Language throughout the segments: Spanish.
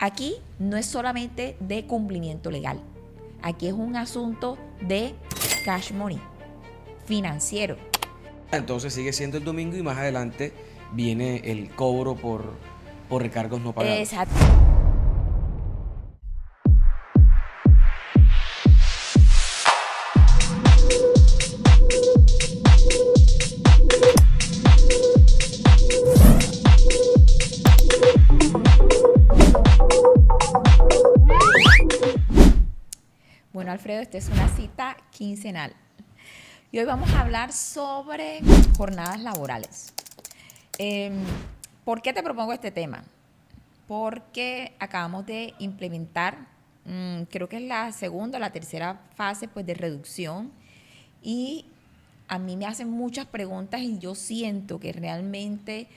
Aquí no es solamente de cumplimiento legal, aquí es un asunto de cash money, financiero. Entonces sigue siendo el domingo y más adelante viene el cobro por recargos no pagados. Exacto. Bueno, Alfredo, esta es una cita quincenal. Y hoy vamos a hablar sobre jornadas laborales. ¿Por qué te propongo este tema? Porque acabamos de implementar, creo que es la segunda o la tercera fase pues, de reducción, y a mí me hacen muchas preguntas y yo siento que realmente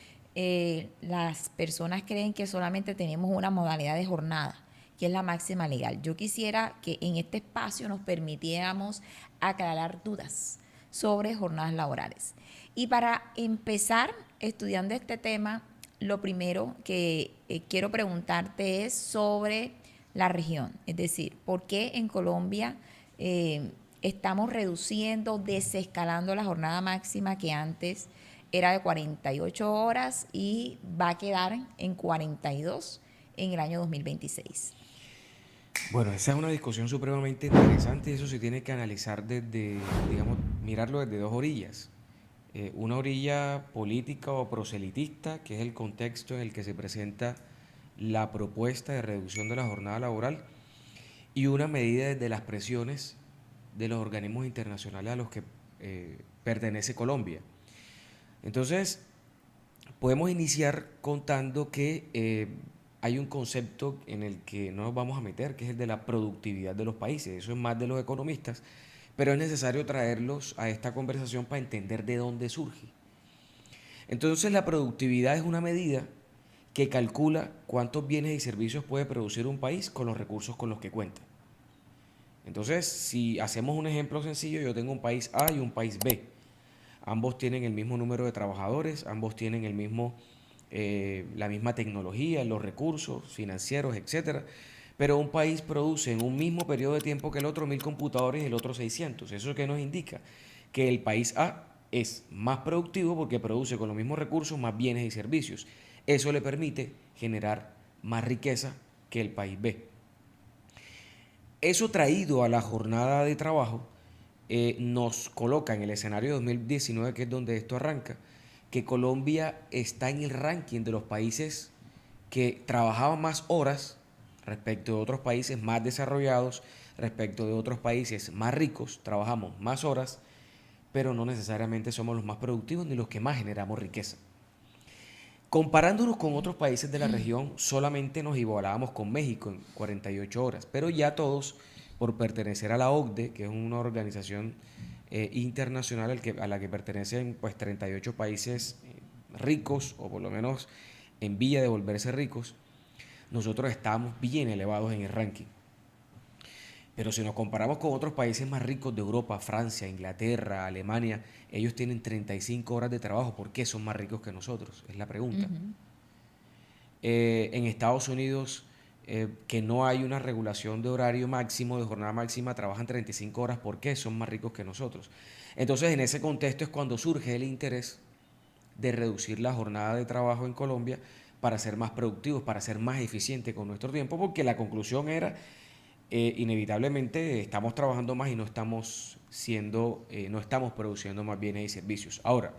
las personas creen que solamente tenemos una modalidad de jornada, que es la máxima legal. Yo quisiera que en este espacio nos permitiéramos aclarar dudas sobre jornadas laborales. Y para empezar estudiando este tema, lo primero que quiero preguntarte es sobre la región, es decir, ¿por qué en Colombia estamos reduciendo, desescalando la jornada máxima que antes era de 48 horas y va a quedar en 42 en el año 2026? Bueno, esa es una discusión supremamente interesante y eso se tiene que analizar desde, digamos, mirarlo desde dos orillas. Una orilla política o proselitista, que es el contexto en el que se presenta la propuesta de reducción de la jornada laboral, y una medida desde las presiones de los organismos internacionales a los que pertenece Colombia. Entonces, podemos iniciar contando que hay un concepto en el que no nos vamos a meter, que es el de la productividad de los países. Eso es más de los economistas, pero es necesario traerlos a esta conversación para entender de dónde surge. Entonces, la productividad es una medida que calcula cuántos bienes y servicios puede producir un país con los recursos con los que cuenta. Entonces, si hacemos un ejemplo sencillo, yo tengo un país A y un país B. Ambos tienen el mismo número de trabajadores, ambos tienen la misma tecnología, los recursos financieros, etcétera. Pero un país produce en un mismo periodo de tiempo que el otro 1000 computadores y el otro 600. ¿Eso qué nos indica? Que el país A es más productivo porque produce con los mismos recursos más bienes y servicios. Eso le permite generar más riqueza que el país B. Eso traído a la jornada de trabajo nos coloca en el escenario 2019, que es donde esto arranca, que Colombia está en el ranking de los países que trabajaban más horas respecto de otros países más desarrollados, respecto de otros países más ricos, trabajamos más horas, pero no necesariamente somos los más productivos ni los que más generamos riqueza. Comparándonos con otros países de la región, solamente nos igualábamos con México en 48 horas, pero ya todos, por pertenecer a la OCDE, que es una organización internacional a la que pertenecen pues 38 países ricos, o por lo menos en vía de volverse ricos, nosotros estamos bien elevados en el ranking. Pero si nos comparamos con otros países más ricos de Europa, Francia, Inglaterra, Alemania, ellos tienen 35 horas de trabajo. ¿Por qué son más ricos que nosotros? Es la pregunta. En Estados Unidos, que no hay una regulación de horario máximo, de jornada máxima, trabajan 35 horas. ¿Por qué? Son más ricos que nosotros. Entonces, en ese contexto es cuando surge el interés de reducir la jornada de trabajo en Colombia para ser más productivos, para ser más eficientes con nuestro tiempo, porque la conclusión era inevitablemente estamos trabajando más y no estamos produciendo más bienes y servicios. Ahora,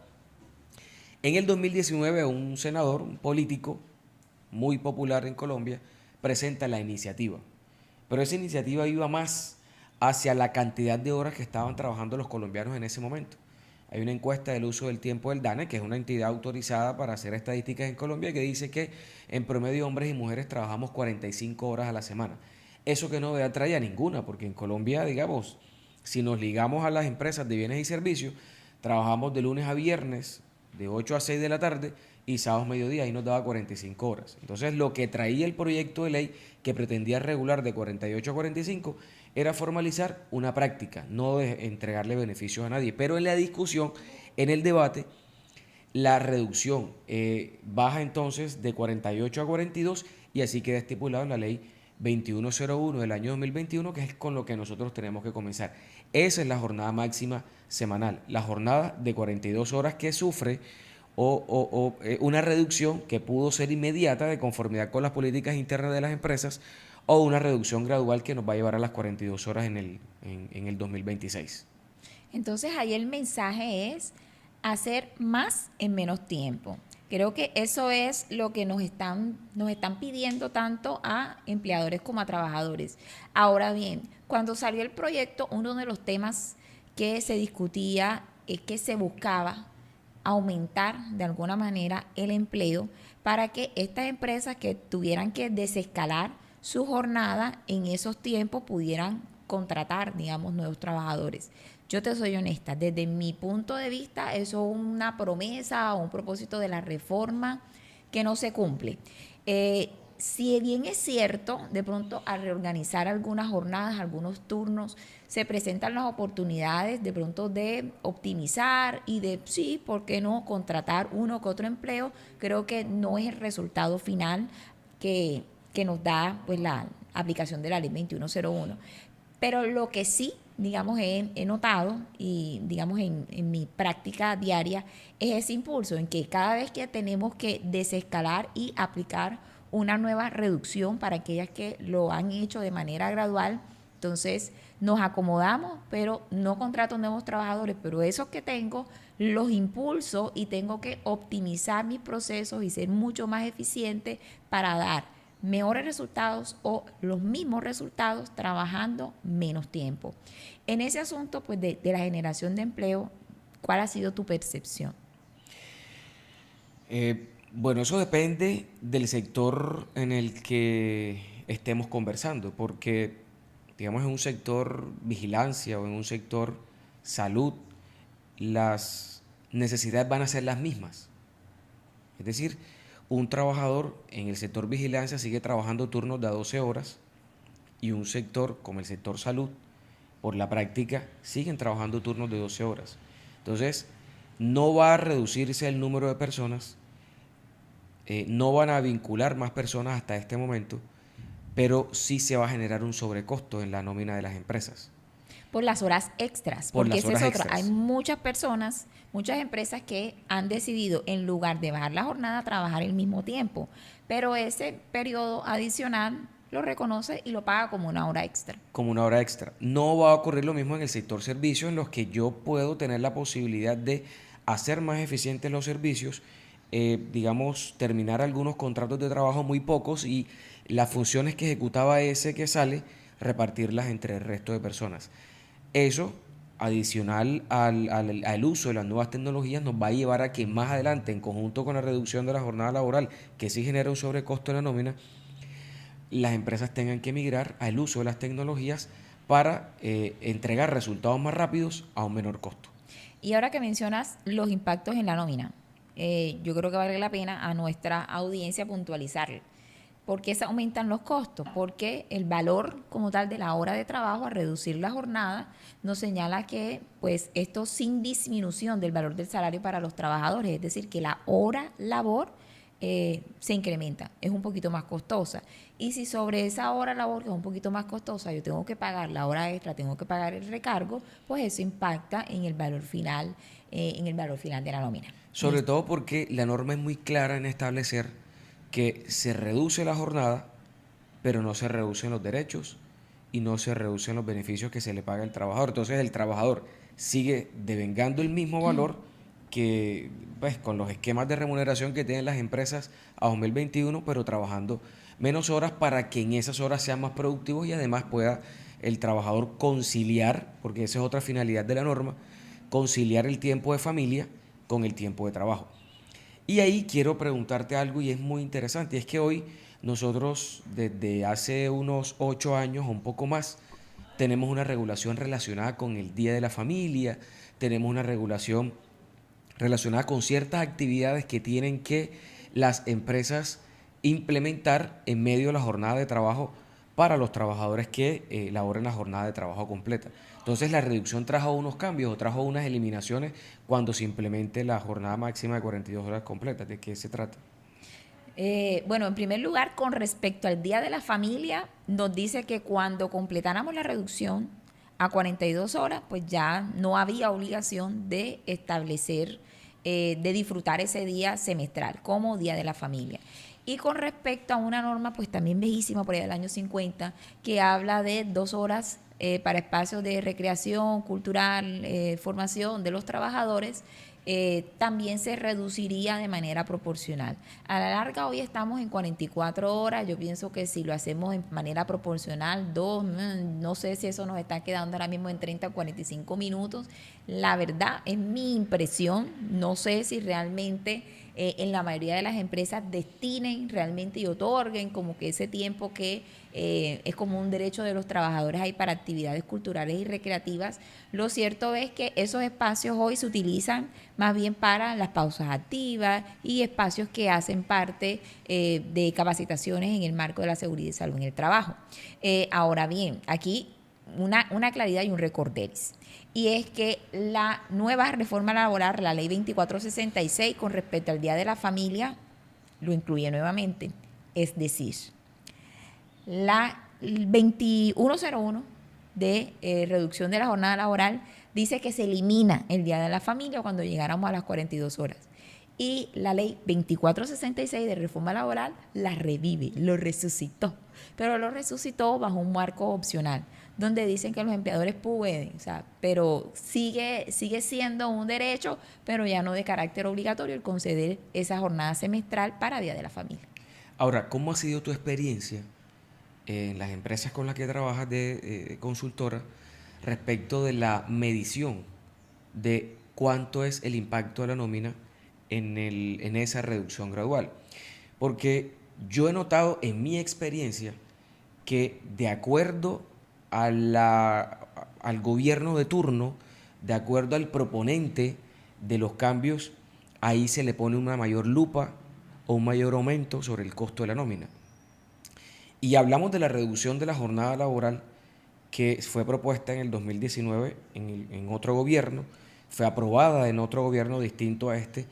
en el 2019 un senador, un político muy popular en Colombia, presenta la iniciativa. Pero esa iniciativa iba más hacia la cantidad de horas que estaban trabajando los colombianos en ese momento. Hay una encuesta del uso del tiempo del DANE, que es una entidad autorizada para hacer estadísticas en Colombia, que dice que en promedio hombres y mujeres trabajamos 45 horas a la semana. Eso que no trae a ninguna, porque en Colombia, digamos, si nos ligamos a las empresas de bienes y servicios, trabajamos de lunes a viernes, de 8 a 6 de la tarde, y sábados mediodía, ahí nos daba 45 horas. Entonces, lo que traía el proyecto de ley que pretendía regular de 48 a 45 era formalizar una práctica, no de entregarle beneficios a nadie. Pero en la discusión, en el debate, la reducción baja entonces de 48 a 42 y así queda estipulado en la ley 2101 del año 2021, que es con lo que nosotros tenemos que comenzar. Esa es la jornada máxima semanal, la jornada de 42 horas que sufre una reducción que pudo ser inmediata de conformidad con las políticas internas de las empresas, o una reducción gradual que nos va a llevar a las 42 horas en el 2026. Entonces ahí el mensaje es hacer más en menos tiempo. Creo que eso es lo que nos están pidiendo tanto a empleadores como a trabajadores. Ahora bien, cuando salió el proyecto, uno de los temas que se discutía es que se buscaba aumentar de alguna manera el empleo para que estas empresas que tuvieran que desescalar su jornada en esos tiempos pudieran contratar, digamos, nuevos trabajadores. Yo te soy honesta, desde mi punto de vista, eso es una promesa o un propósito de la reforma que no se cumple. Si bien es cierto, de pronto al reorganizar algunas jornadas, algunos turnos, se presentan las oportunidades de pronto de optimizar y de, sí, ¿por qué no contratar uno que otro empleo? Creo que no es el resultado final que nos da pues la aplicación de la ley 2101. Pero lo que sí, digamos, he notado y, digamos, en mi práctica diaria es ese impulso en que cada vez que tenemos que desescalar y aplicar una nueva reducción para aquellas que lo han hecho de manera gradual, entonces nos acomodamos, pero no contrato nuevos trabajadores, pero esos que tengo los impulso y tengo que optimizar mis procesos y ser mucho más eficiente para dar mejores resultados o los mismos resultados trabajando menos tiempo. En ese asunto pues de la generación de empleo, ¿cuál ha sido tu percepción? Bueno, eso depende del sector en el que estemos conversando, porque, digamos, en un sector vigilancia o en un sector salud, las necesidades van a ser las mismas. Es decir, un trabajador en el sector vigilancia sigue trabajando turnos de 12 horas, y un sector como el sector salud, por la práctica, siguen trabajando turnos de 12 horas. Entonces, no va a reducirse el número de personas, no van a vincular más personas hasta este momento, pero sí se va a generar un sobrecosto en la nómina de las empresas. Por las horas extras, Por porque las esa es horas otra. Hay extras. muchas personas, muchas empresas que han decidido, en lugar de bajar la jornada, trabajar el mismo tiempo. Pero ese periodo adicional lo reconoce y lo paga como una hora extra. Como una hora extra. No va a ocurrir lo mismo en el sector servicios, en los que yo puedo tener la posibilidad de hacer más eficientes los servicios, digamos, terminar algunos contratos de trabajo, muy pocos, y las funciones que ejecutaba ese que sale, repartirlas entre el resto de personas. Eso, adicional al uso de las nuevas tecnologías, nos va a llevar a que más adelante, en conjunto con la reducción de la jornada laboral, que sí genera un sobrecosto en la nómina, las empresas tengan que migrar al uso de las tecnologías para entregar resultados más rápidos a un menor costo. Y ahora que mencionas los impactos en la nómina, yo creo que vale la pena a nuestra audiencia puntualizarlo. ¿Por qué se aumentan los costos? Porque el valor como tal de la hora de trabajo, al reducir la jornada, nos señala que pues esto sin disminución del valor del salario para los trabajadores, es decir, que la hora labor se incrementa, es un poquito más costosa. Y si sobre esa hora labor, que es un poquito más costosa, yo tengo que pagar la hora extra, tengo que pagar el recargo, pues eso impacta en el valor final de la nómina. Sobre todo porque la norma es muy clara en establecer que se reduce la jornada, pero no se reducen los derechos y no se reducen los beneficios que se le paga al trabajador. Entonces el trabajador sigue devengando el mismo valor que, pues, con los esquemas de remuneración que tienen las empresas a 2021, pero trabajando menos horas para que en esas horas sean más productivos, y además pueda el trabajador conciliar, porque esa es otra finalidad de la norma, conciliar el tiempo de familia con el tiempo de trabajo. Y ahí quiero preguntarte algo, y es muy interesante, y es que hoy nosotros desde hace unos 8 años o un poco más tenemos una regulación relacionada con el Día de la Familia, tenemos una regulación relacionada con ciertas actividades que tienen que las empresas implementar en medio de la jornada de trabajo para los trabajadores que laboren la jornada de trabajo completa. Entonces la reducción trajo unos cambios o trajo unas eliminaciones cuando se implemente la jornada máxima de 42 horas completas. ¿De qué se trata? Bueno, en primer lugar, con respecto al Día de la Familia, nos dice que cuando completáramos la reducción a 42 horas, pues ya no había obligación de establecer, de disfrutar ese día semestral como Día de la Familia. Y con respecto a una norma, pues también viejísima, por ahí del año 50, que habla de 2 horas para espacios de recreación, cultural, formación de los trabajadores, también se reduciría de manera proporcional. A la larga hoy estamos en 44 horas, yo pienso que si lo hacemos de manera proporcional, no sé si eso nos está quedando ahora mismo en 30 o 45 minutos. La verdad es mi impresión, no sé si realmente en la mayoría de las empresas destinen realmente y otorguen como que ese tiempo que es como un derecho de los trabajadores ahí para actividades culturales y recreativas. Lo cierto es que esos espacios hoy se utilizan más bien para las pausas activas y espacios que hacen parte de capacitaciones en el marco de la seguridad y salud en el trabajo. Ahora bien, aquí una claridad y un recorderis. Y es que la nueva reforma laboral, la ley 2466, con respecto al Día de la Familia, lo incluye nuevamente. Es decir, la 2101 de reducción de la jornada laboral dice que se elimina el Día de la Familia cuando llegáramos a las 42 horas. Y la ley 2466 de reforma laboral la revive, lo resucitó, pero lo resucitó bajo un marco opcional, donde dicen que los empleadores pueden, o sea, pero sigue siendo un derecho, pero ya no de carácter obligatorio el conceder esa jornada semestral para Día de la Familia. Ahora, ¿cómo ha sido tu experiencia en las empresas con las que trabajas de consultora respecto de la medición de cuánto es el impacto de la nómina en esa reducción gradual? Porque yo he notado en mi experiencia que de acuerdo al gobierno de turno, de acuerdo al proponente de los cambios, ahí se le pone una mayor lupa o un mayor aumento sobre el costo de la nómina. Y hablamos de la reducción de la jornada laboral que fue propuesta en el 2019 en otro gobierno, fue aprobada en otro gobierno distinto a este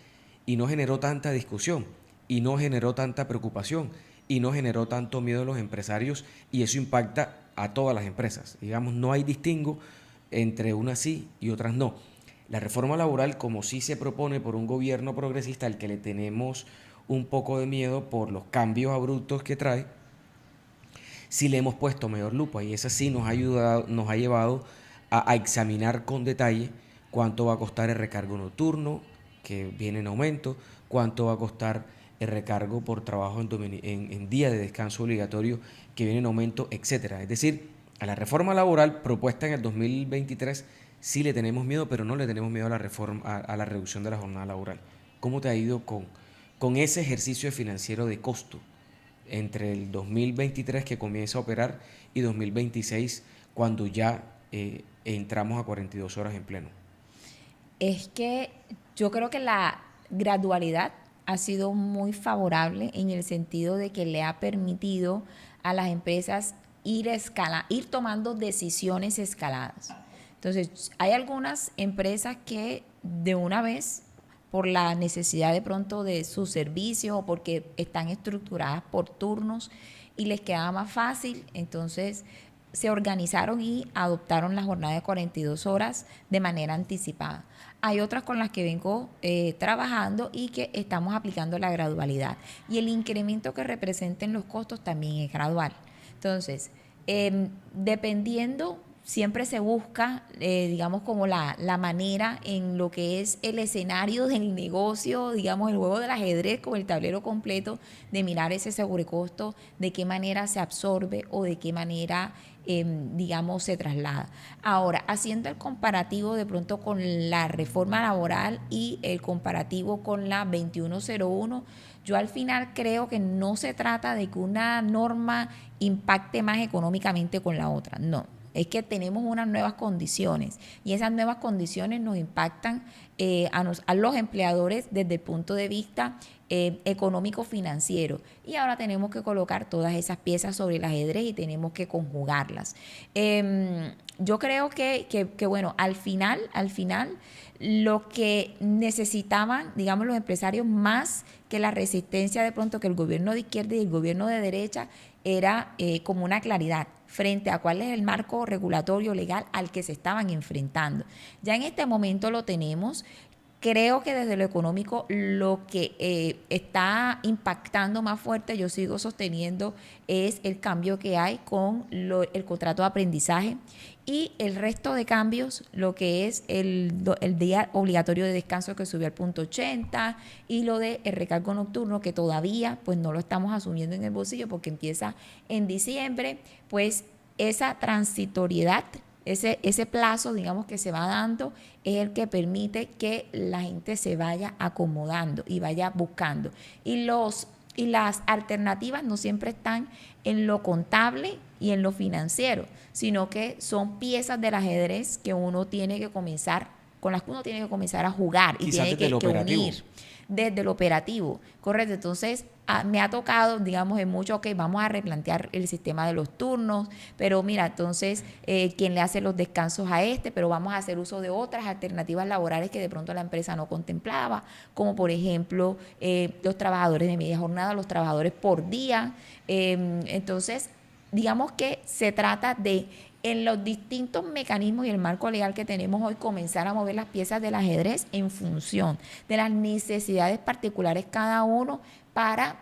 y no generó tanta discusión y no generó tanta preocupación y no generó tanto miedo a los empresarios, y eso impacta a todas las empresas. Digamos, no hay distingo entre unas sí y otras no. La reforma laboral, como sí se propone por un gobierno progresista al que le tenemos un poco de miedo por los cambios abruptos que trae, sí le hemos puesto mayor lupa, y esa sí nos ha ayudado, nos ha llevado a examinar con detalle cuánto va a costar el recargo nocturno, que viene en aumento, cuánto va a costar el recargo por trabajo en día de descanso obligatorio, que viene en aumento, etcétera. Es decir, a la reforma laboral propuesta en el 2023 sí le tenemos miedo, pero no le tenemos miedo a la reforma, a la reducción de la jornada laboral. ¿Cómo te ha ido con ese ejercicio financiero de costo entre el 2023 que comienza a operar y 2026 cuando ya entramos a 42 horas en pleno? Es que yo creo que la gradualidad ha sido muy favorable en el sentido de que le ha permitido a las empresas ir tomando decisiones escaladas. Entonces, hay algunas empresas que de una vez, por la necesidad de pronto de sus servicios o porque están estructuradas por turnos y les quedaba más fácil, entonces se organizaron y adoptaron la jornada de 42 horas de manera anticipada. Hay otras con las que vengo trabajando y que estamos aplicando la gradualidad. Y el incremento que representen los costos también es gradual. Entonces, dependiendo, siempre se busca, digamos, como la manera en lo que es el escenario del negocio, digamos, el juego del ajedrez con el tablero completo, de mirar ese sobrecosto, de qué manera se absorbe o de qué manera digamos, se traslada. Ahora, haciendo el comparativo de pronto con la reforma laboral y el comparativo con la 2101, yo al final creo que no se trata de que una norma impacte más económicamente con la otra, no. Es que tenemos unas nuevas condiciones y esas nuevas condiciones nos impactan a los empleadores desde el punto de vista económico-financiero. Y ahora tenemos que colocar todas esas piezas sobre el ajedrez y tenemos que conjugarlas. yo creo que bueno, al final, lo que necesitaban, digamos, los empresarios más que la resistencia de pronto que el gobierno de izquierda y el gobierno de derecha era como una claridad frente a cuál es el marco regulatorio legal al que se estaban enfrentando. Ya en este momento lo tenemos. Creo que desde lo económico lo que está impactando más fuerte, yo sigo sosteniendo, es el cambio que hay con el contrato de aprendizaje y el resto de cambios, lo que es el día obligatorio de descanso que subió al punto 80 y lo de el recargo nocturno que todavía pues no lo estamos asumiendo en el bolsillo porque empieza en diciembre, pues esa transitoriedad, ese plazo, digamos, que se va dando es el que permite que la gente se vaya acomodando y vaya buscando. Y las alternativas no siempre están en lo contable y en lo financiero, sino que son piezas del ajedrez que uno tiene que comenzar, con las que uno tiene que comenzar a jugar y Quizás tiene desde lo que operativo. unir desde lo operativo, correcto. Entonces, me ha tocado, digamos, en mucho que vamos a replantear el sistema de los turnos, pero mira, entonces, ¿quién le hace los descansos a este? Pero vamos a hacer uso de otras alternativas laborales que de pronto la empresa no contemplaba, como por ejemplo los trabajadores de media jornada, los trabajadores por día. Entonces, digamos que se trata de, en los distintos mecanismos y el marco legal que tenemos hoy, comenzar a mover las piezas del ajedrez en función de las necesidades particulares cada uno para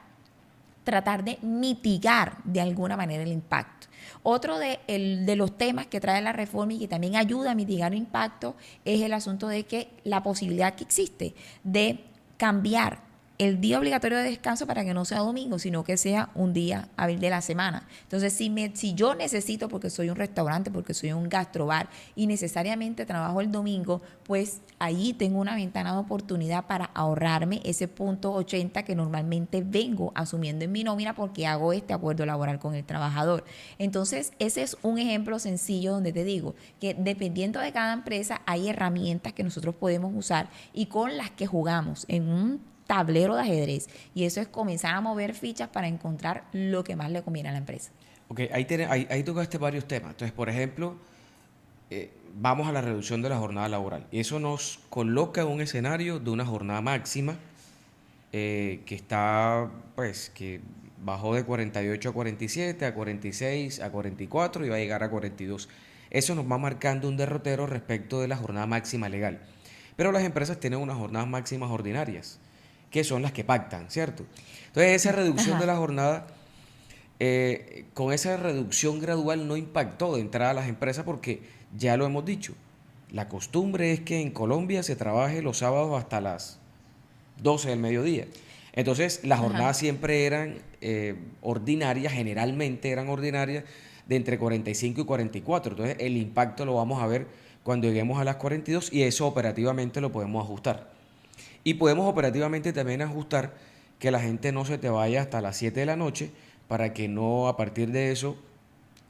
tratar de mitigar de alguna manera el impacto. Otro de los temas que trae la reforma y que también ayuda a mitigar el impacto es el asunto de que la posibilidad que existe de cambiar el día obligatorio de descanso para que no sea domingo, sino que sea un día hábil de la semana. Entonces, si yo necesito, porque soy un restaurante, porque soy un gastrobar y necesariamente trabajo el domingo, pues allí tengo una ventana de oportunidad para ahorrarme ese punto 80 que normalmente vengo asumiendo en mi nómina porque hago este acuerdo laboral con el trabajador. Entonces, ese es un ejemplo sencillo donde te digo que dependiendo de cada empresa hay herramientas que nosotros podemos usar y con las que jugamos en un tablero de ajedrez, y eso es comenzar a mover fichas para encontrar lo que más le conviene a la empresa. Ok, ahí tocaste varios temas. Entonces, por ejemplo, vamos a la reducción de la jornada laboral. Y eso nos coloca en un escenario de una jornada máxima que está, pues, que bajó de 48 a 47, a 46, a 44 y va a llegar a 42. Eso nos va marcando un derrotero respecto de la jornada máxima legal. Pero las empresas tienen unas jornadas máximas ordinarias, que son las que pactan, ¿cierto? Entonces, esa reducción de la jornada, con esa reducción gradual no impactó de entrada a las empresas porque ya lo hemos dicho. La costumbre es que en Colombia se trabaje los sábados hasta las 12 del mediodía. Entonces, las jornadas siempre eran ordinarias, generalmente eran ordinarias de entre 45 y 44. Entonces, el impacto lo vamos a ver cuando lleguemos a las 42 y eso operativamente lo podemos ajustar. Y podemos operativamente también ajustar que la gente no se te vaya hasta las 7 de la noche para que no, a partir de eso,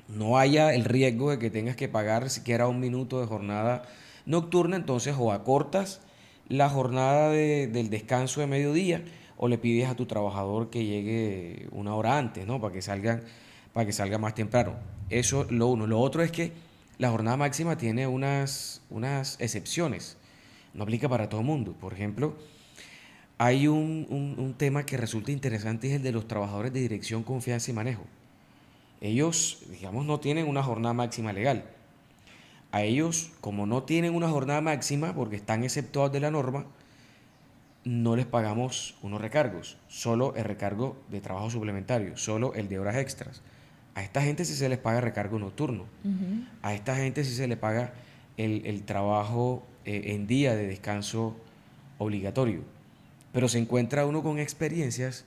no haya el riesgo de que tengas que pagar siquiera un minuto de jornada nocturna. Entonces, o acortas la jornada del descanso de mediodía o le pides a tu trabajador que llegue una hora antes, ¿no? Para que salga más temprano. Eso lo uno. Lo otro es que la jornada máxima tiene unas excepciones. No aplica para todo el mundo. Por ejemplo, hay un tema que resulta interesante y es el de los trabajadores de dirección, confianza y manejo. Ellos, digamos, no tienen una jornada máxima legal. A ellos, como no tienen una jornada máxima porque están exceptuados de la norma, no les pagamos unos recargos, solo el recargo de trabajo suplementario, solo el de horas extras. A esta gente sí se les paga recargo nocturno. A esta gente sí se les paga el trabajo en día de descanso obligatorio. Pero se encuentra uno con experiencias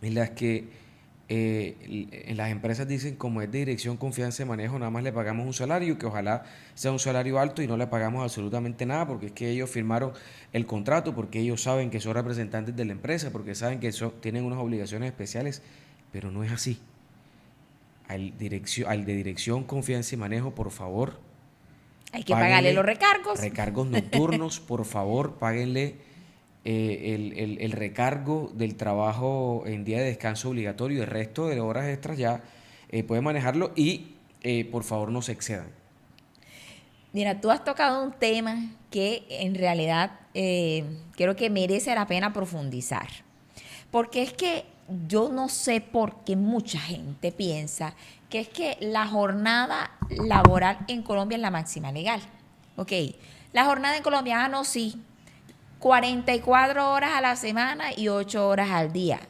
en las que en las empresas dicen, como es de dirección, confianza y manejo, nada más le pagamos un salario, que ojalá sea un salario alto y no le pagamos absolutamente nada, porque es que ellos firmaron el contrato, porque ellos saben que son representantes de la empresa, porque saben que tienen unas obligaciones especiales, pero no es así. Al de dirección, confianza y manejo, por favor, Hay que pagarle los recargos. recargos nocturnos, por favor, páguenle el recargo del trabajo en día de descanso obligatorio. El resto de horas extras ya pueden manejarlo y por favor no se excedan. Mira, tú has tocado un tema que en realidad creo que merece la pena profundizar. Porque es que yo no sé por qué mucha gente piensa que es que la jornada laboral en Colombia es la máxima legal. Ok, la jornada en Colombia, no, sí, 44 horas a la semana y 8 horas al día.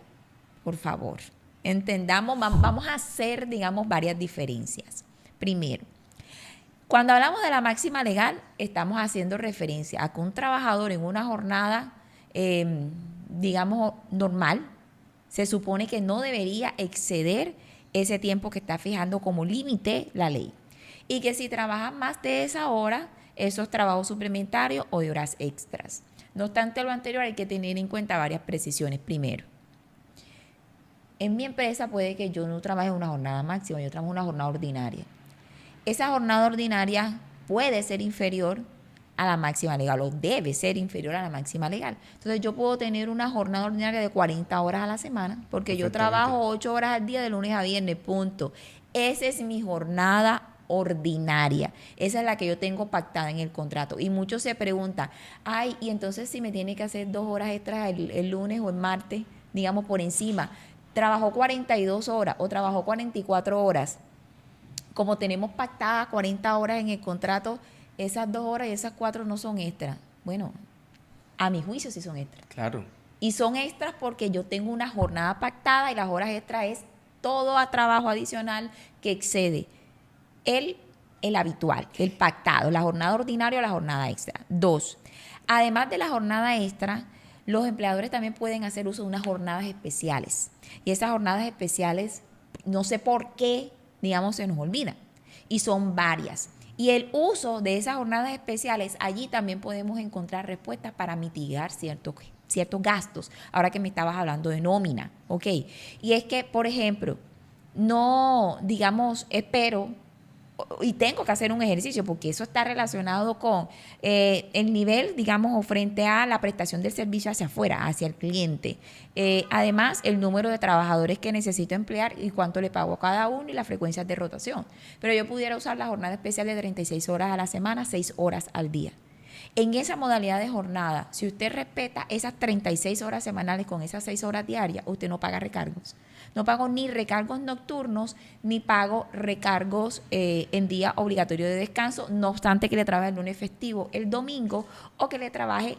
Por favor, entendamos, vamos a hacer, digamos, varias diferencias. Primero, cuando hablamos de la máxima legal, estamos haciendo referencia a que un trabajador en una jornada, digamos, normal, se supone que no debería exceder ese tiempo que está fijando como límite la ley. Y que si trabaja más de esa hora, eso es trabajo suplementario o de horas extras. No obstante lo anterior, hay que tener en cuenta varias precisiones. Primero, en mi empresa puede que yo no trabaje una jornada máxima, yo trabajo una jornada ordinaria. Esa jornada ordinaria puede ser inferior a la máxima legal o debe ser inferior a la máxima legal. Entonces yo puedo tener una jornada ordinaria de 40 horas a la semana porque yo trabajo 8 horas al día de lunes a viernes, punto. Esa es mi jornada ordinaria. Esa es la que yo tengo pactada en el contrato. Y muchos se preguntan, ay, y entonces si me tiene que hacer 2 horas extras el lunes o el martes, digamos por encima, trabajó 42 horas o trabajó 44 horas. Como tenemos pactadas 40 horas en el contrato, esas 2 horas y esas 4 no son extras. Bueno, a mi juicio sí son extras. Claro. Y son extras porque yo tengo una jornada pactada y las horas extras es todo a trabajo adicional que excede el habitual, el pactado, la jornada ordinaria o la jornada extra. 2, además de la jornada extra, los empleadores también pueden hacer uso de unas jornadas especiales. Y esas jornadas especiales, no sé por qué, digamos, se nos olvida. Y son varias. Y el uso de esas jornadas especiales, allí también podemos encontrar respuestas para mitigar ciertos gastos. Ahora que me estabas hablando de nómina, ¿ok? Y es que, por ejemplo, no, digamos, espero y tengo que hacer un ejercicio porque eso está relacionado con el nivel, digamos, frente a la prestación del servicio hacia afuera, hacia el cliente. Además, el número de trabajadores que necesito emplear y cuánto le pago a cada uno y las frecuencias de rotación. Pero yo pudiera usar la jornada especial de 36 horas a la semana, 6 horas al día. En esa modalidad de jornada, si usted respeta esas 36 horas semanales con esas 6 horas diarias, usted no paga recargos. No pago ni recargos nocturnos, ni pago recargos en día obligatorio de descanso, no obstante que le trabaje el lunes festivo, el domingo, o que le trabaje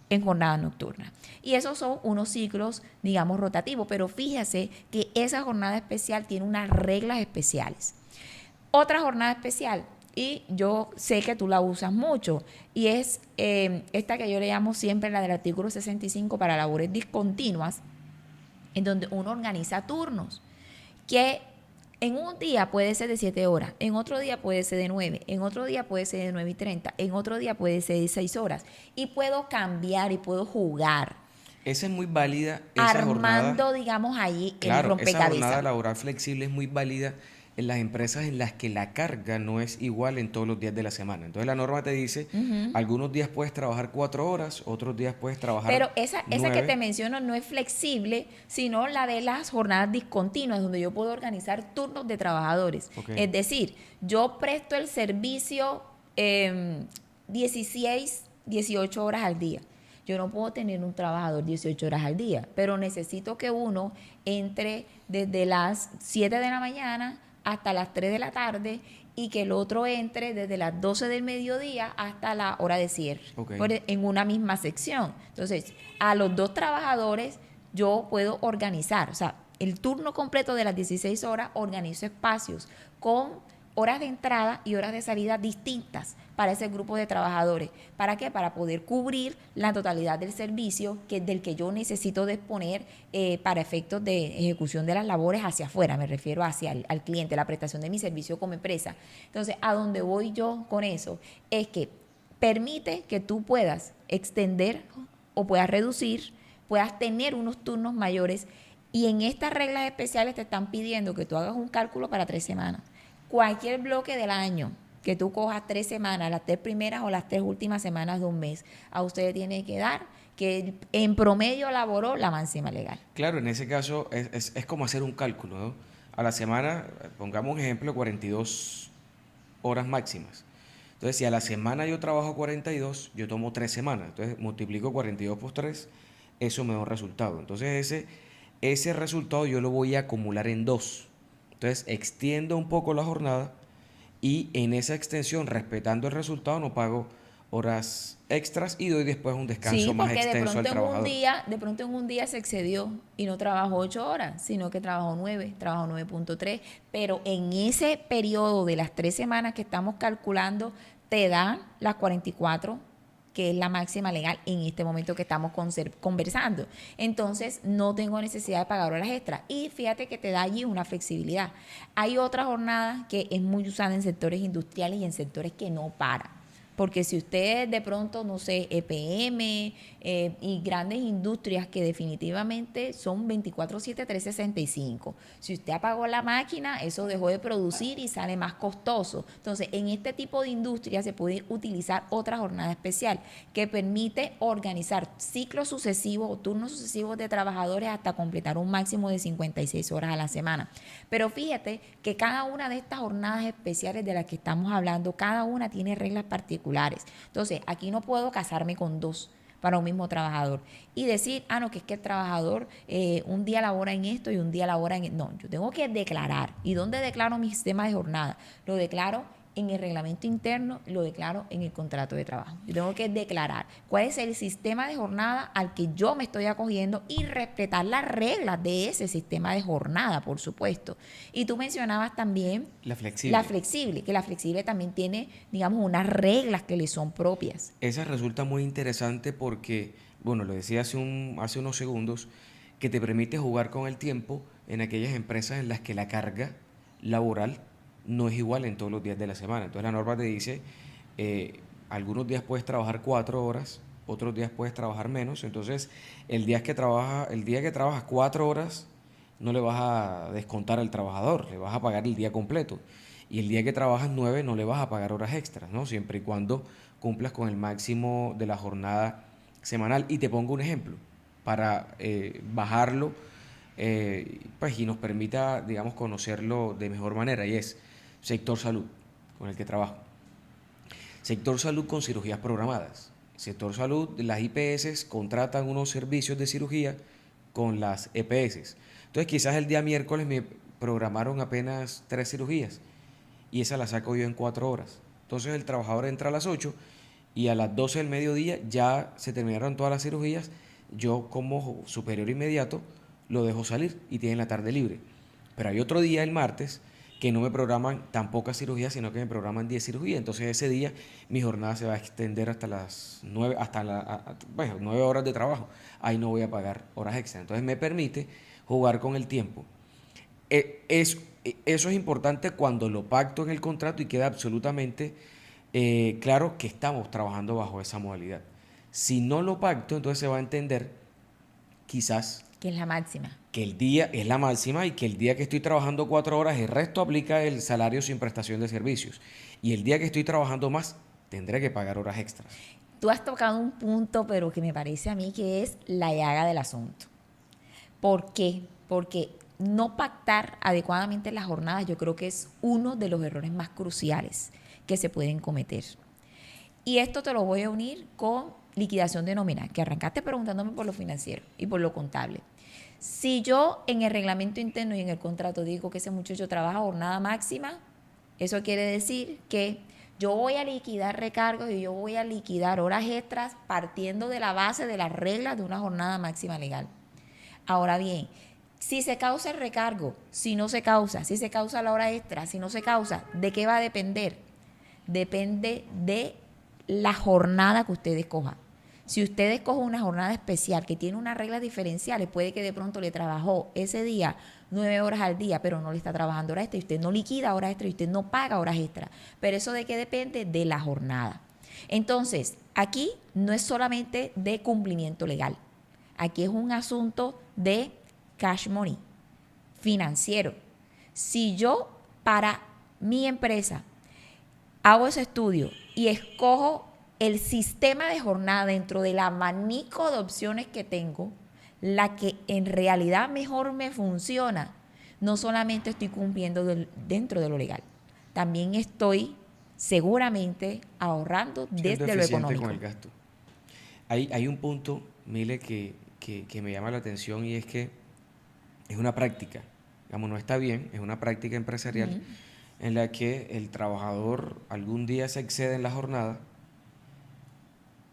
en jornada nocturna. Y esos son unos ciclos, digamos, rotativos, pero fíjese que esa jornada especial tiene unas reglas especiales. Otra jornada especial, y yo sé que tú la usas mucho, y es esta que yo le llamo siempre la del artículo 65 para labores discontinuas, en donde uno organiza turnos, que en un día puede ser de 7 horas, en otro día puede ser de 9, en otro día puede ser de 9:30, en otro día puede ser de 6 horas, y puedo cambiar y puedo jugar. Esa es muy válida, esa Armando, jornada, digamos, ahí el claro, esa jornada rompecabezas. laboral flexible es muy válida en las empresas en las que la carga no es igual en todos los días de la semana. Entonces la norma te dice, algunos días puedes trabajar 4 horas, otros días puedes trabajar Pero esa que te 9. menciono no es flexible, sino la de las jornadas discontinuas, donde yo puedo organizar turnos de trabajadores. Ok. Es decir, yo presto el servicio 16, 18 horas al día. Yo no puedo tener un trabajador 18 horas al día, pero necesito que uno entre desde las 7 de la mañana hasta las 3 de la tarde y que el otro entre desde las 12 del mediodía hasta la hora de cierre, Ok. en una misma sección. Entonces, a los 2 trabajadores yo puedo organizar, o sea, el turno completo de las 16 horas organizo espacios con horas de entrada y horas de salida distintas para ese grupo de trabajadores. ¿Para qué? Para poder cubrir la totalidad del servicio del que yo necesito disponer para efectos de ejecución de las labores hacia afuera, me refiero hacia al cliente, la prestación de mi servicio como empresa. Entonces, a donde voy yo con eso es que permite que tú puedas extender o puedas reducir, puedas tener unos turnos mayores, y en estas reglas especiales te están pidiendo que tú hagas un cálculo para 3 semanas. Cualquier bloque del año que tú cojas 3 semanas, las 3 primeras o las 3 últimas semanas de un mes, a usted le tiene que dar que en promedio laboró la máxima legal. Claro, en ese caso es como hacer un cálculo, ¿no? A la semana, pongamos un ejemplo, 42 horas máximas. Entonces, si a la semana yo trabajo 42, yo tomo 3 semanas. Entonces, multiplico 42 por 3, eso me da un resultado. Entonces, ese resultado yo lo voy a acumular en 2. Entonces, extiendo un poco la jornada y en esa extensión, respetando el resultado, no pago horas extras y doy después un Sí, descanso más porque extenso al trabajador. de pronto en un día se excedió y no trabajó 8 horas, sino que trabajó 9, trabajó 9.3, pero en ese periodo de las 3 semanas que estamos calculando, te dan las 44, que es la máxima legal en este momento que estamos conversando. Entonces, no tengo necesidad de pagar horas extras. Y fíjate que te da allí una flexibilidad. Hay otra jornada que es muy usada en sectores industriales y en sectores que no paran. Porque si usted de pronto, no sé, EPM y grandes industrias que definitivamente son 24/7, 365. Si usted apagó la máquina, eso dejó de producir y sale más costoso. Entonces, en este tipo de industria se puede utilizar otra jornada especial que permite organizar ciclos sucesivos o turnos sucesivos de trabajadores hasta completar un máximo de 56 horas a la semana. Pero fíjate que cada una de estas jornadas especiales de las que estamos hablando, cada una tiene reglas particulares. Entonces, aquí no puedo casarme con dos para un mismo trabajador y decir, no, que es que el trabajador un día labora en esto y un día labora en... No, yo tengo que declarar. ¿Y dónde declaro mi sistema de jornada? Lo declaro en el reglamento interno, lo declaro en el contrato de trabajo. Yo tengo que declarar cuál es el sistema de jornada al que yo me estoy acogiendo y respetar las reglas de ese sistema de jornada, por supuesto. Y tú mencionabas también La flexible. que la flexible también tiene, digamos, unas reglas que le son propias. Esa resulta muy interesante porque, bueno, lo decía hace unos segundos, que te permite jugar con el tiempo en aquellas empresas en las que la carga laboral no es igual en todos los días de la semana. Entonces la norma te dice, algunos días puedes trabajar 4 horas, otros días puedes trabajar menos. Entonces el día que trabajas 4 horas, no le vas a descontar al trabajador, le vas a pagar el día completo. Y el día que trabajas 9 no le vas a pagar horas extras, ¿no? Siempre y cuando cumplas con el máximo de la jornada semanal. Y te pongo un ejemplo para bajarlo, pues, y nos permita, digamos, conocerlo de mejor manera, y es sector salud, con el que trabajo. Sector salud con cirugías programadas. Sector salud, las IPS contratan unos servicios de cirugía con las EPS. Entonces quizás el día miércoles me programaron apenas 3 cirugías y esa la saco yo en 4 horas. Entonces el trabajador entra a las 8 y a las 12 del mediodía ya se terminaron todas las cirugías. Yo como superior inmediato lo dejo salir y tiene la tarde libre. Pero hay otro día, el martes, que no me programan tan pocas cirugías, sino que me programan 10 cirugías. Entonces ese día mi jornada se va a extender hasta las 9, bueno, 9 horas de trabajo. Ahí no voy a pagar horas extra. Entonces me permite jugar con el tiempo. Eso es importante cuando lo pacto en el contrato y queda absolutamente claro que estamos trabajando bajo esa modalidad. Si no lo pacto, entonces se va a entender quizás Que es la máxima. que el día es la máxima y que el día que estoy trabajando 4 horas, el resto aplica el salario sin prestación de servicios. Y el día que estoy trabajando más, tendré que pagar horas extras. Tú has tocado un punto, pero que me parece a mí que es la llaga del asunto. ¿Por qué? Porque no pactar adecuadamente las jornadas yo creo que es uno de los errores más cruciales que se pueden cometer. Y esto te lo voy a unir con liquidación de nómina, que arrancaste preguntándome por lo financiero y por lo contable. Si yo en el reglamento interno y en el contrato digo que ese muchacho trabaja jornada máxima, eso quiere decir que yo voy a liquidar recargos y yo voy a liquidar horas extras partiendo de la base de las reglas de una jornada máxima legal. Ahora bien, si se causa el recargo, si no se causa, si se causa la hora extra, si no se causa, ¿de qué va a depender? Depende de la jornada que usted escoja. Si usted escoge una jornada especial que tiene unas reglas diferenciales, puede que de pronto le trabajó ese día 9 horas al día, pero no le está trabajando horas extra y usted no liquida horas extra y usted no paga horas extra. Pero eso de qué depende de la jornada. Entonces, aquí no es solamente de cumplimiento legal. Aquí es un asunto de cash money, financiero. Si yo para mi empresa hago ese estudio y escojo el sistema de jornada dentro del abanico de opciones que tengo, la que en realidad mejor me funciona, no solamente estoy cumpliendo dentro de lo legal, también estoy seguramente ahorrando Siendo desde lo eficiente económico. con el gasto. Hay un punto, Mile, que me llama la atención y es que es una práctica, digamos, no está bien, es una práctica empresarial Ujú. en la que el trabajador algún día se excede en la jornada.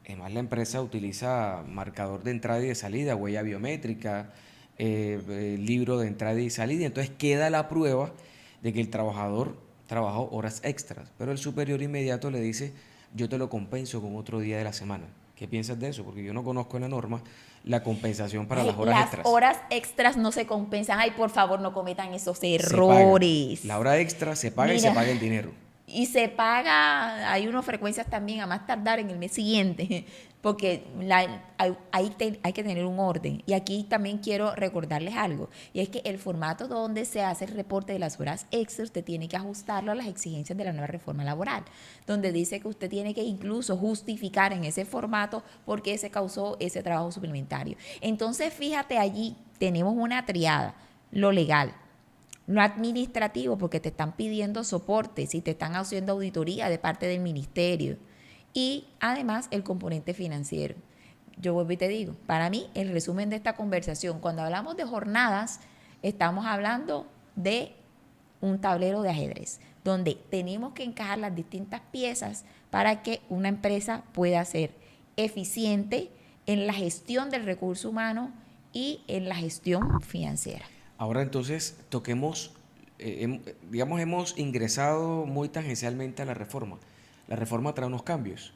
Además, la empresa utiliza marcador de entrada y de salida, huella biométrica, libro de entrada y salida. Entonces queda la prueba de que el trabajador trabajó horas extras, pero el superior inmediato le dice, yo te lo compenso con otro día de la semana. ¿Qué piensas de eso? Porque yo no conozco en la norma la compensación para las Ay, horas las extras. horas extras no se compensan. Ay, por favor, no cometan esos Se paga. La errores. hora extra se paga y se Mira, paga el dinero. y se paga, hay unas frecuencias también a más tardar en el mes siguiente, porque hay que tener un orden. Y aquí también quiero recordarles algo, y es que el formato donde se hace el reporte de las horas extras, usted tiene que ajustarlo a las exigencias de la nueva reforma laboral, donde dice que usted tiene que incluso justificar en ese formato por qué se causó ese trabajo suplementario. Entonces, fíjate, allí tenemos una triada, lo legal, lo administrativo, porque te están pidiendo soportes y te están haciendo auditoría de parte del ministerio. Y además el componente financiero. Yo vuelvo y te digo, para mí el resumen de esta conversación, cuando hablamos de jornadas, estamos hablando de un tablero de ajedrez, donde tenemos que encajar las distintas piezas para que una empresa pueda ser eficiente en la gestión del recurso humano y en la gestión financiera. Ahora entonces toquemos, digamos, hemos ingresado muy tangencialmente a la reforma. La reforma trae unos cambios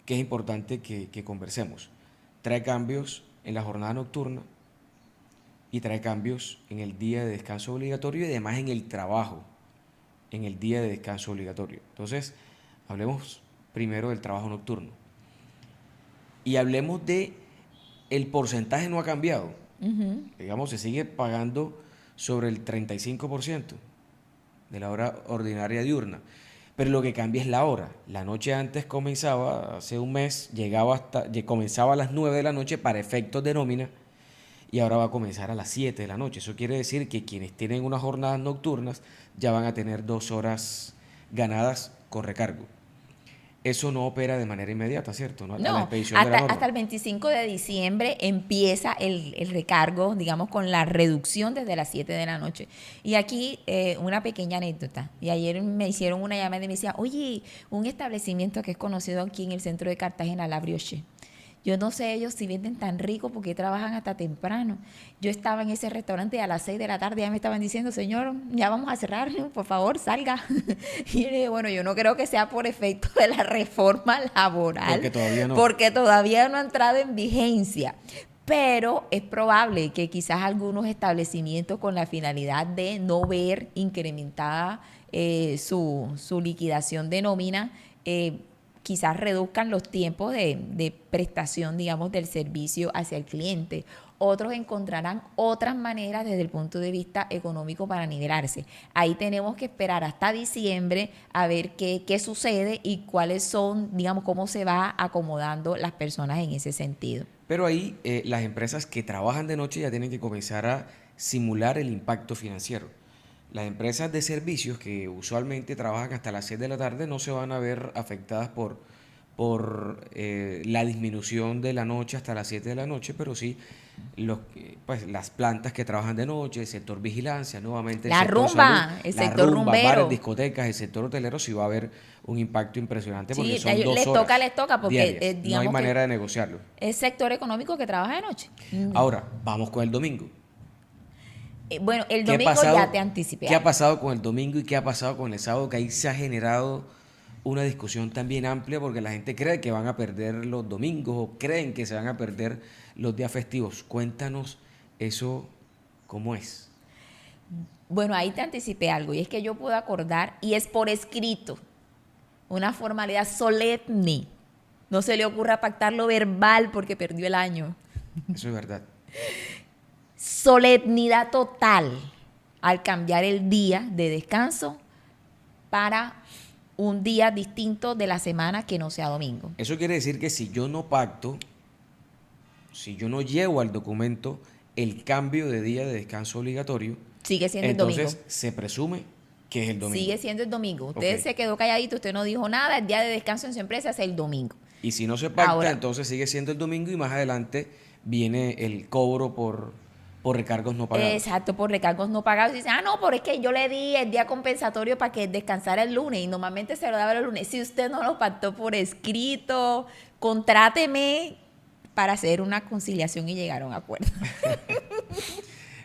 que es importante que conversemos. Trae cambios en la jornada nocturna y trae cambios en el día de descanso obligatorio y además en el trabajo, en el día de descanso obligatorio. Entonces, hablemos primero del trabajo nocturno y hablemos de el porcentaje no ha cambiado. Digamos, se sigue pagando sobre el 35% de la hora ordinaria diurna. Pero lo que cambia es la hora. La noche antes comenzaba, hace un mes, comenzaba a las 9 de la noche para efectos de nómina y ahora va a comenzar a las 7 de la noche. Eso quiere decir que quienes tienen unas jornadas nocturnas ya van a tener 2 horas ganadas con recargo. Eso no opera de manera inmediata, ¿cierto? ¿No? A la No, expedición de la hasta norma. el 25 de diciembre empieza el recargo, digamos, con la reducción desde las 7 de la noche. Y aquí una pequeña anécdota. Y ayer me hicieron una llamada y me decía, oye, un establecimiento que es conocido aquí en el centro de Cartagena, La Brioche. Yo no sé ellos si venden tan rico porque trabajan hasta temprano. Yo estaba en ese restaurante y a las 6 de la tarde ya me estaban diciendo, señor, ya vamos a cerrar, por favor, salga. Y yo le dije, bueno, yo no creo que sea por efecto de la reforma laboral, Porque todavía no. porque todavía no ha entrado en vigencia. Pero es probable que quizás algunos establecimientos con la finalidad de no ver incrementada su liquidación de nómina, quizás reduzcan los tiempos de prestación, digamos, del servicio hacia el cliente. Otros encontrarán otras maneras desde el punto de vista económico para nivelarse. Ahí tenemos que esperar hasta diciembre a ver qué sucede y cuáles son, digamos, cómo se va acomodando las personas en ese sentido. Pero ahí las empresas que trabajan de noche ya tienen que comenzar a simular el impacto financiero. Las empresas de servicios que usualmente trabajan hasta las 6 de la tarde no se van a ver afectadas por la disminución de la noche hasta las 7 de la noche, pero sí pues, las plantas que trabajan de noche, el sector vigilancia, nuevamente el La sector rumba, salud, el la sector rumba, bares, rumbero. discotecas, el sector hotelero, sí va a haber un impacto impresionante porque Sí, son 2 les horas toca, porque diarias. No hay digamos manera que de negociarlo. es sector económico que trabaja de noche. Ahora, vamos con el domingo. Bueno, el ¿Qué ha domingo ya pasado, te anticipé qué ha algo. pasado con el domingo y qué ha pasado con el sábado? Que ahí se ha generado una discusión también amplia porque la gente cree que van a perder los domingos o creen que se van a perder los días festivos. Cuéntanos eso, ¿cómo es? Bueno, ahí te anticipé algo y es que yo puedo acordar, y es por escrito, una formalidad solemne. No se le ocurra pactarlo verbal porque perdió el año. Eso es verdad. Solemnidad total al cambiar el día de descanso para un día distinto de la semana que no sea domingo. Eso quiere decir que si yo no pacto, si yo no llevo al documento el cambio de día de descanso obligatorio, Sigue siendo el domingo. entonces se presume que es el domingo. Sigue siendo el domingo. Ok. Usted se quedó calladito, usted no dijo nada, el día de descanso en su empresa es el domingo. Y si no se pacta, Ahora, entonces sigue siendo el domingo y más adelante viene el cobro por recargos no pagados. exacto, por recargos no pagados. Y dice, no, pero es que yo le di el día compensatorio para que descansara el lunes y normalmente se lo daba el lunes. Si usted no lo pactó por escrito, contráteme para hacer una conciliación y llegar a un acuerdo.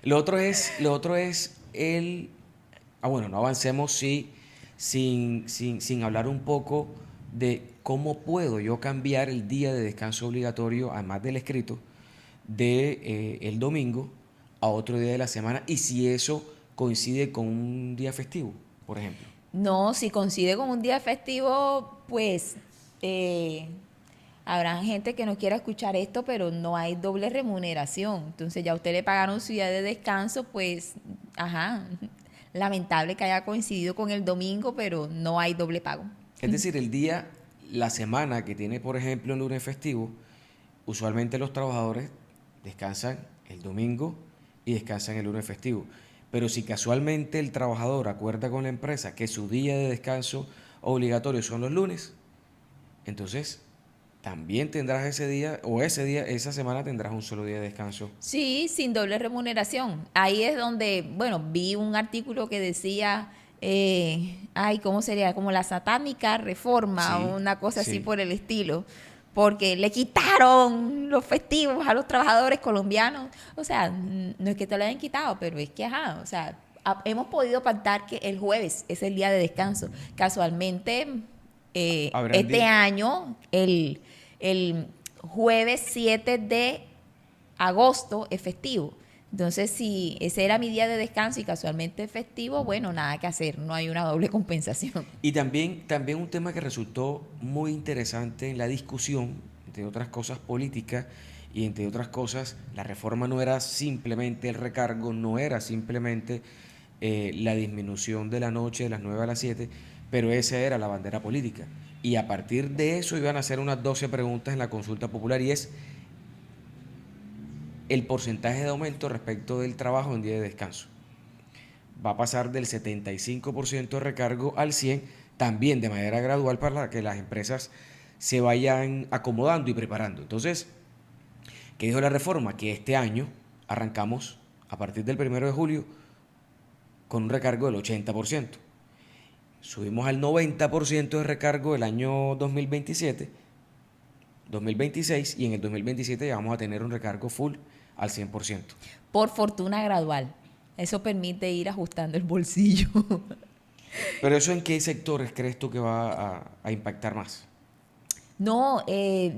Lo otro es el... bueno, no avancemos sin hablar un poco de cómo puedo yo cambiar el día de descanso obligatorio, además del escrito, de el domingo a otro día de la semana y si eso coincide con un día festivo, por ejemplo. No, si coincide con un día festivo, pues habrá gente que no quiera escuchar esto, pero no hay doble remuneración. Entonces ya usted le pagaron su día de descanso, pues, lamentable que haya coincidido con el domingo, pero no hay doble pago. Es decir, la semana que tiene, por ejemplo, el lunes festivo, usualmente los trabajadores descansan el domingo y descansan el lunes festivo. Pero si casualmente el trabajador acuerda con la empresa que su día de descanso obligatorio son los lunes, entonces también tendrás ese día, esa semana tendrás un solo día de descanso. Sí, sin doble remuneración. Ahí es donde, bueno, vi un artículo que decía, ¿cómo sería? Como la satánica reforma Sí, o una cosa así sí. por el estilo, porque le quitaron los festivos a los trabajadores colombianos. O sea, no es que te lo hayan quitado, pero es que, o sea, hemos podido pactar que el jueves es el día de descanso. Casualmente, Habrán este días. año, el jueves 7 de agosto es festivo. Entonces, si ese era mi día de descanso y casualmente es festivo, bueno, nada que hacer, no hay una doble compensación. Y también un tema que resultó muy interesante en la discusión, entre otras cosas políticas y entre otras cosas, la reforma no era simplemente el recargo, no era simplemente la disminución de la noche de las 9 a las 7, pero esa era la bandera política. Y a partir de eso iban a hacer unas 12 preguntas en la consulta popular y es el porcentaje de aumento respecto del trabajo en día de descanso. Va a pasar del 75% de recargo al 100%, también de manera gradual para que las empresas se vayan acomodando y preparando. Entonces, ¿qué dijo la reforma? Que este año arrancamos a partir del 1 de julio con un recargo del 80%. Subimos al 90% de recargo el año 2027, 2026 y en el 2027 ya vamos a tener un recargo full al 100%. Por fortuna gradual. Eso permite ir ajustando el bolsillo. Pero eso, ¿en qué sectores crees tú que va a impactar más? No,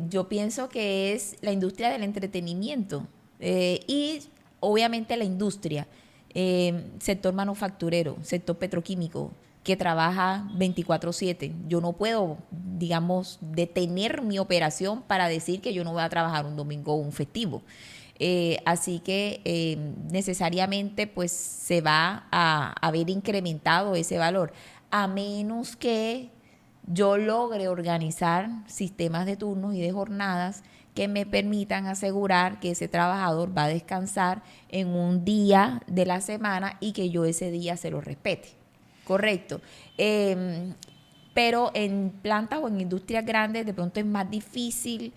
yo pienso que es la industria del entretenimiento y obviamente la industria, sector manufacturero, sector petroquímico, que trabaja 24/7. Yo no puedo, digamos, detener mi operación para decir que yo no voy a trabajar un domingo o un festivo. Así que necesariamente pues se va a ver incrementado ese valor, a menos que yo logre organizar sistemas de turnos y de jornadas que me permitan asegurar que ese trabajador va a descansar en un día de la semana y que yo ese día se lo respete. Correcto. Pero en plantas o en industrias grandes de pronto es más difícil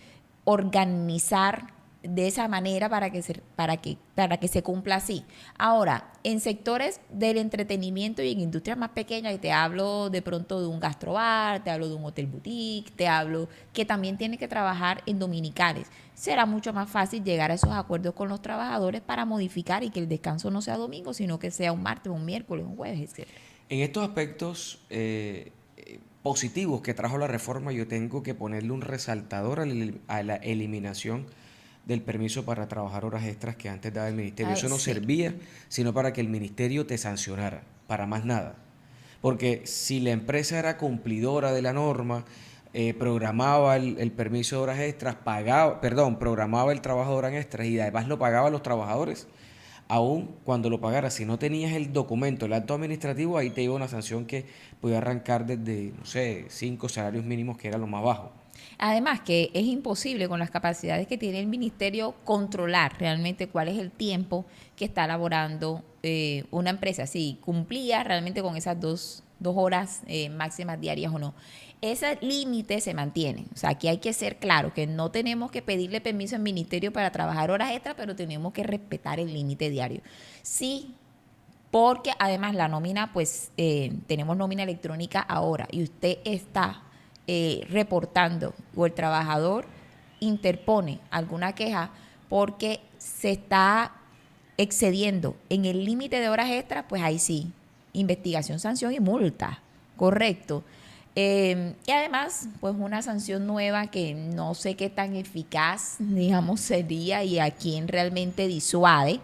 organizar de esa manera para que se cumpla así. Ahora, en sectores del entretenimiento y en industrias más pequeñas, y te hablo de pronto de un gastrobar, te hablo de un hotel boutique, te hablo que también tiene que trabajar en dominicales, será mucho más fácil llegar a esos acuerdos con los trabajadores para modificar y que el descanso no sea domingo, sino que sea un martes, un miércoles, un jueves, etc. En estos aspectos positivos que trajo la reforma, yo tengo que ponerle un resaltador a la eliminación del permiso para trabajar horas extras que antes daba el ministerio. Eso no Sí. servía sino para que el ministerio te sancionara, para más nada. Porque si la empresa era cumplidora de la norma, programaba el permiso de horas extras, programaba el trabajo de horas extras y además lo pagaba a los trabajadores, aún cuando lo pagaras, si no tenías el documento, el acto administrativo, ahí te iba una sanción que podía arrancar desde, no sé, 5 salarios mínimos, que era lo más bajo. Además que es imposible con las capacidades que tiene el ministerio controlar realmente cuál es el tiempo que está elaborando una empresa, si cumplía realmente con esas dos horas máximas diarias o no. Ese límite se mantiene. O sea, aquí hay que ser claro que no tenemos que pedirle permiso al ministerio para trabajar horas extras, pero tenemos que respetar el límite diario. Sí, porque además la nómina, pues tenemos nómina electrónica ahora y usted está reportando o el trabajador interpone alguna queja porque se está excediendo en el límite de horas extras, pues ahí sí, investigación, sanción y multa, correcto. Y además, pues una sanción nueva que no sé qué tan eficaz, digamos, sería y a quién realmente disuade,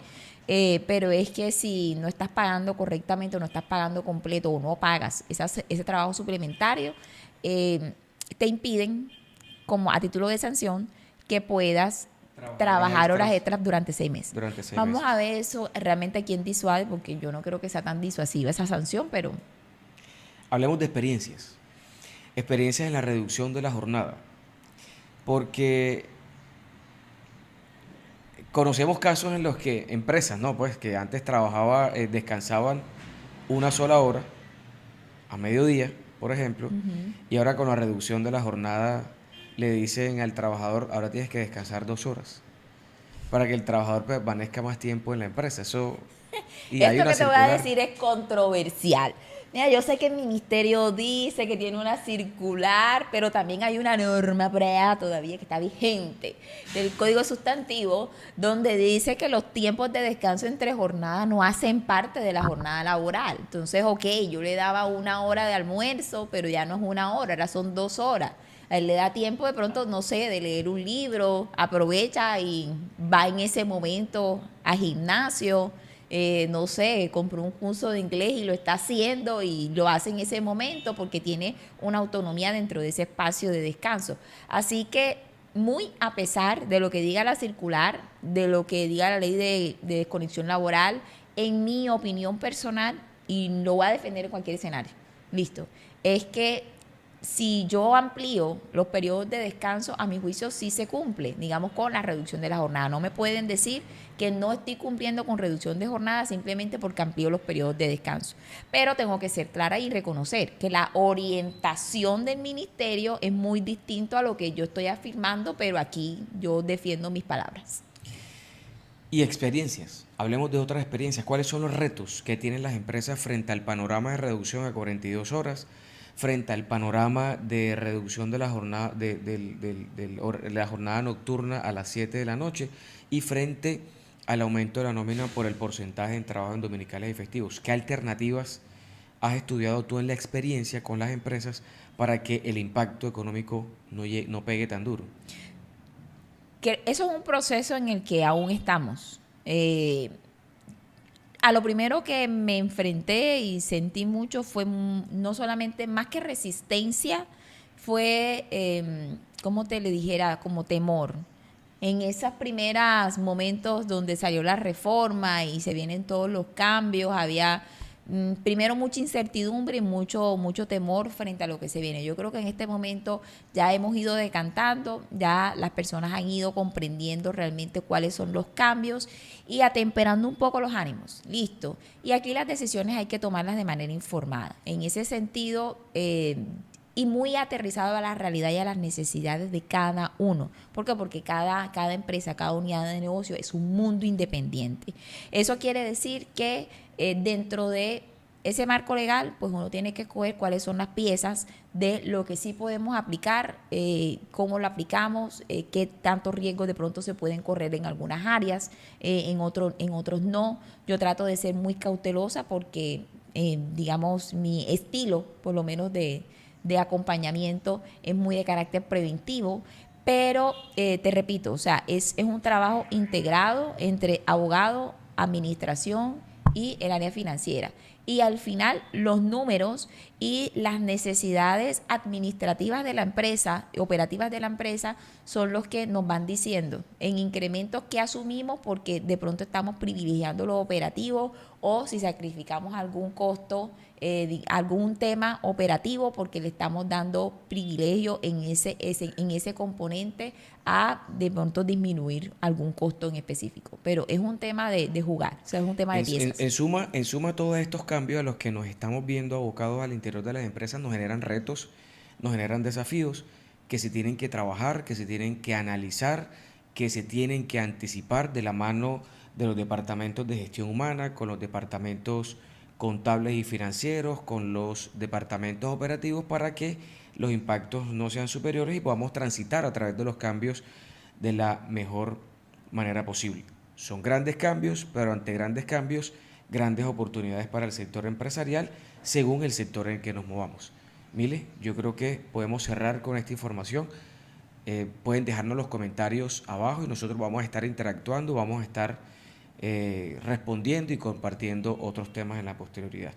pero es que si no estás pagando correctamente o no estás pagando completo o no pagas ese trabajo suplementario, te impiden, como a título de sanción, que puedas trabajar horas extras durante 6 meses. Vamos a ver eso realmente a quién disuade, porque yo no creo que sea tan disuasiva esa sanción, pero... Hablemos de experiencias. Experiencias en la reducción de la jornada. Porque conocemos casos en los que empresas, ¿no? Pues que antes descansaban una sola hora, a mediodía, por ejemplo, y ahora con la reducción de la jornada le dicen al trabajador, ahora tienes que descansar 2 horas, para que el trabajador permanezca más tiempo en la empresa. Y hay Esto una que te voy a circular. decir es controversial. Mira, yo sé que el ministerio dice que tiene una circular, pero también hay una norma por allá todavía que está vigente del Código Sustantivo, donde dice que los tiempos de descanso entre jornadas no hacen parte de la jornada laboral. Entonces, ok, yo le daba 1 hora de almuerzo, pero ya no es 1 hora, ahora son 2 horas. A él le da tiempo de pronto, no sé, de leer un libro, aprovecha y va en ese momento al gimnasio, no sé, compró un curso de inglés y lo está haciendo y lo hace en ese momento porque tiene una autonomía dentro de ese espacio de descanso. Así que muy a pesar de lo que diga la circular, de lo que diga la ley de desconexión laboral, en mi opinión personal, y lo voy a defender en cualquier escenario, listo, es que si yo amplío los periodos de descanso, a mi juicio sí se cumple, digamos, con la reducción de la jornada. No me pueden decir que no estoy cumpliendo con reducción de jornada simplemente porque amplío los periodos de descanso. Pero tengo que ser clara y reconocer que la orientación del ministerio es muy distinto a lo que yo estoy afirmando, pero aquí yo defiendo mis palabras. Y experiencias. Hablemos de otras experiencias. ¿Cuáles son los retos que tienen las empresas frente al panorama de reducción a 42 horas? Frente al panorama de reducción de la jornada, la jornada nocturna a las 7 de la noche y frente al aumento de la nómina por el porcentaje en trabajo en dominicales y festivos. ¿Qué alternativas has estudiado tú en la experiencia con las empresas para que el impacto económico no pegue tan duro? Que eso es un proceso en el que aún estamos. A lo primero que me enfrenté y sentí mucho fue no solamente más que resistencia, fue, ¿cómo te le dijera? Como temor. En esos primeros momentos donde salió la reforma y se vienen todos los cambios, había primero mucha incertidumbre y mucho temor frente a lo que se viene. Yo creo que en este momento ya hemos ido decantando, ya las personas han ido comprendiendo realmente cuáles son los cambios y atemperando un poco los ánimos. Listo. Y aquí las decisiones hay que tomarlas de manera informada. En ese sentido, y muy aterrizado a la realidad y a las necesidades de cada uno. ¿Por qué? Porque cada empresa, cada unidad de negocio es un mundo independiente. Eso quiere decir que dentro de ese marco legal, pues uno tiene que escoger cuáles son las piezas de lo que sí podemos aplicar, cómo lo aplicamos, qué tantos riesgos de pronto se pueden correr en algunas áreas, en otros no. Yo trato de ser muy cautelosa porque, digamos, mi estilo, por lo menos de acompañamiento, es muy de carácter preventivo, pero te repito, o sea, es un trabajo integrado entre abogado, administración y el área financiera. Y al final los números y las necesidades administrativas de la empresa, operativas de la empresa, son los que nos van diciendo en incrementos que asumimos porque de pronto estamos privilegiando lo operativo o si sacrificamos algún costo algún tema operativo porque le estamos dando privilegio en ese componente a de pronto disminuir algún costo en específico. Pero es un tema de jugar, o sea, es un tema de piezas. En suma, todos estos cambios a los que nos estamos viendo abocados al interior de las empresas nos generan retos, nos generan desafíos que se tienen que trabajar, que se tienen que analizar, que se tienen que anticipar de la mano de los departamentos de gestión humana, con los departamentos contables y financieros, con los departamentos operativos, para que los impactos no sean superiores y podamos transitar a través de los cambios de la mejor manera posible. Son grandes cambios, pero ante grandes cambios, grandes oportunidades para el sector empresarial, según el sector en que nos movamos. Mile, yo creo que podemos cerrar con esta información. Pueden dejarnos los comentarios abajo y nosotros vamos a estar interactuando, vamos a estar respondiendo y compartiendo otros temas en la posterioridad.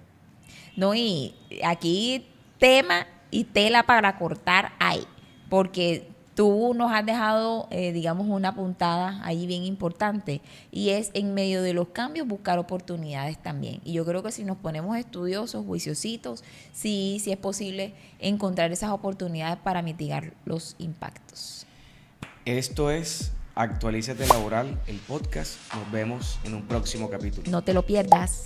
No, y aquí tema y tela para cortar hay, porque tú nos has dejado, digamos, una puntada ahí bien importante, y es en medio de los cambios buscar oportunidades también. Y yo creo que si nos ponemos estudiosos, juiciositos, sí es posible encontrar esas oportunidades para mitigar los impactos. Esto es Actualízate Laboral, el podcast. Nos vemos en un próximo capítulo. No te lo pierdas.